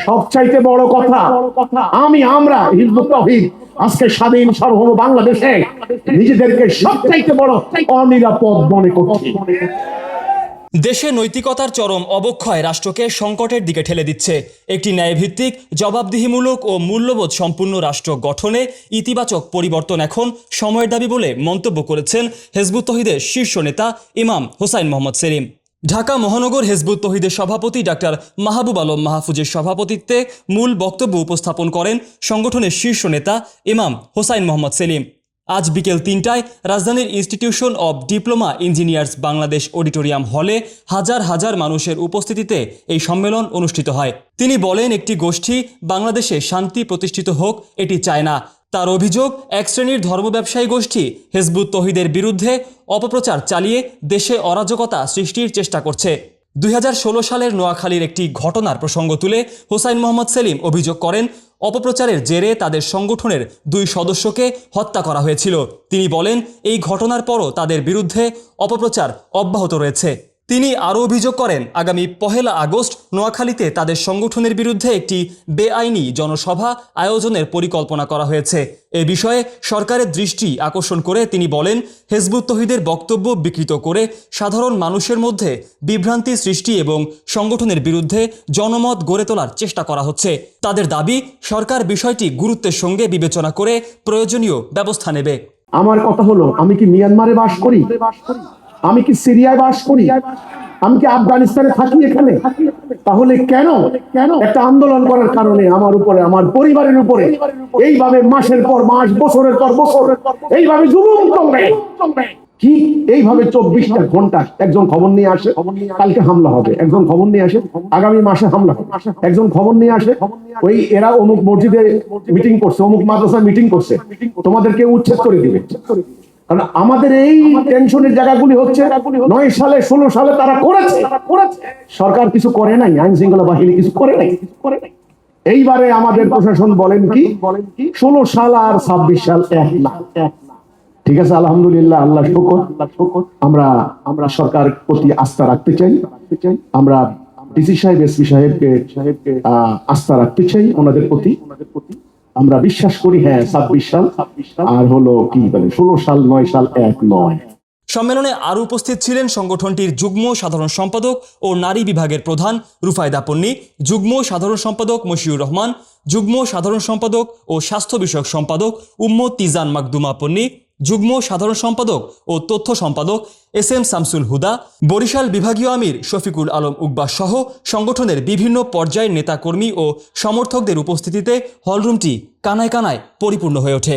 সবচাইতে বড় কথা, আমরা হিজবুত তাওহীদ আজকে স্বাধীন সার্বভৌম বাংলাদেশে নিজেদেরকে সবচাইতে বড় অনিরাপদ মনে করছি। দেশে নৈতিকতার চরম অবক্ষয় রাষ্ট্রকে সংকটের দিকে ঠেলে দিচ্ছে। একটি ন্যায়ভিত্তিক, জবাবদিহিমূলক ও মূল্যবোধ সম্পূর্ণ রাষ্ট্র গঠনে ইতিবাচক পরিবর্তন এখন সময়ের দাবি বলে মন্তব্য করেছেন হিজবুত তাওহীদের শীর্ষ নেতা ইমাম হোসাইন মোহাম্মদ সেলিম। ঢাকা মহানগর হিজবুত তাওহীদের সভাপতি ডাক্তার মাহবুব আলম মাহফুজের সভাপতিত্বে মূল বক্তব্য উপস্থাপন করেন সংগঠনের শীর্ষ নেতা ইমাম হোসাইন মোহাম্মদ সেলিম। আজ বিকেল ৩টায় রাজধানীর institution of diploma engineers Bangladesh auditorium হলে হাজার হাজার মানুষের উপস্থিতিতে এই সম্মেলন অনুষ্ঠিত হয়। তিনি বলেন, একটি গোষ্ঠী বাংলাদেশে শান্তি প্রতিষ্ঠিত হোক এটি চায় না। তার অভিযোগ, এক শ্রেণীর ধর্ম ব্যবসায়ী গোষ্ঠী হিজবুত তাওহীদের বিরুদ্ধে অপপ্রচার চালিয়ে দেশে অরাজকতা সৃষ্টির চেষ্টা করছে। ২০১৬ সালের নোয়াখালীর একটি ঘটনার প্রসঙ্গ তুলে হোসাইন মোহাম্মদ সেলিম অভিযোগ করেন, অপপ্রচারের জেরে তাদের সংগঠনের ২ সদস্যকে হত্যা করা হয়েছিল। তিনি বলেন, এই ঘটনার পরও তাদের বিরুদ্ধে অপপ্রচার অব্যাহত রয়েছে। তিনি আরও অভিযোগ করেন, আগামী ১ আগস্ট নোয়াখালীতে তাদের সংগঠনের বিরুদ্ধে একটি বেআইনি জনসভা আয়োজনের পরিকল্পনা করা হয়েছে। এ বিষয়ে সরকারের দৃষ্টি আকর্ষণ করে তিনি বলেন, হিজবুত তাওহীদের বক্তব্য বিকৃত করে সাধারণ মানুষের মধ্যে বিভ্রান্তি সৃষ্টি এবং সংগঠনের বিরুদ্ধে জনমত গড়ে তোলার চেষ্টা করা হচ্ছে। তাদের দাবি, সরকার বিষয়টি গুরুত্বের সঙ্গে বিবেচনা করে প্রয়োজনীয় ব্যবস্থা নেবে। আমার কথা হলো, আমি কি মিয়ানমারে বাস করি? আমি কি সিরিয়ায় বাস করি? আমি কি আফগানিস্তানে থাকি এখানে? তাহলে কেন একটা আন্দোলন করার কারণে আমার উপরে, আমার পরিবারের উপরে এইভাবে মাসের পর মাস, বছরের পর বছর এইভাবে জুলুম চলবে? কি এইভাবে ২৪টা ঘন্টা একজন খবর নিয়ে আসে কালকে হামলা হবে, একজন খবর নিয়ে আসে আগামী মাসে হামলা হবে, একজন খবর নিয়ে আসে ওই এরা অমুক মসজিদে মিটিং করছে, অমুক মাদ্রাসায় মিটিং করছে, তোমাদেরকে উচ্ছেদ করে দিবে। কারণ আমাদের এই টেনশনের জায়গাগুলি হচ্ছে ৯ সালে ১৬ সালে তারা করেছে, সরকার কিছু করে নাই, আইন শৃঙ্খলা বাহিনী কিছু করে নাই। এইবারে আমাদের প্রশাসন বলেন কি ১৬ সাল আর ২৬ সাল এক না। ঠিক আছে, আলহামদুলিল্লাহ, আল্লাহ শুকর। আমরা সরকার প্রতি আস্থা রাখতে চাই। আমরা ডিসি সাহেব, এসপি সাহেবকে আস্থা রাখতে চাই, ওনাদের প্রতি আমরা বিশ্বাস করি। হ্যাঁ, ২৬ সাল আর হলো কি বলে ১৬ সাল, ৯ সাল এক নয়। সম্মেলনে আরও উপস্থিত ছিলেন সংগঠনটির যুগ্ম সাধারণ সম্পাদক ও নারী বিভাগের প্রধান রুফায়দা পন্নী, যুগ্ম সাধারণ সম্পাদক মশিউর রহমান, যুগ্ম সাধারণ সম্পাদক ও স্বাস্থ্য বিষয়ক সম্পাদক উম্মত তিজান মাকদুমা পন্নী, যুগ্ম সাধারণ সম্পাদক ও তথ্য সম্পাদক SM শামসুল হুদা, বরিশাল বিভাগীয় আমির শফিকুল আলম উকবা সহ সংগঠনের বিভিন্ন পর্যায়ের নেতাকর্মী ও সমর্থকদের উপস্থিতিতে হলরুমটি কানায় কানায় পরিপূর্ণ হয়ে ওঠে।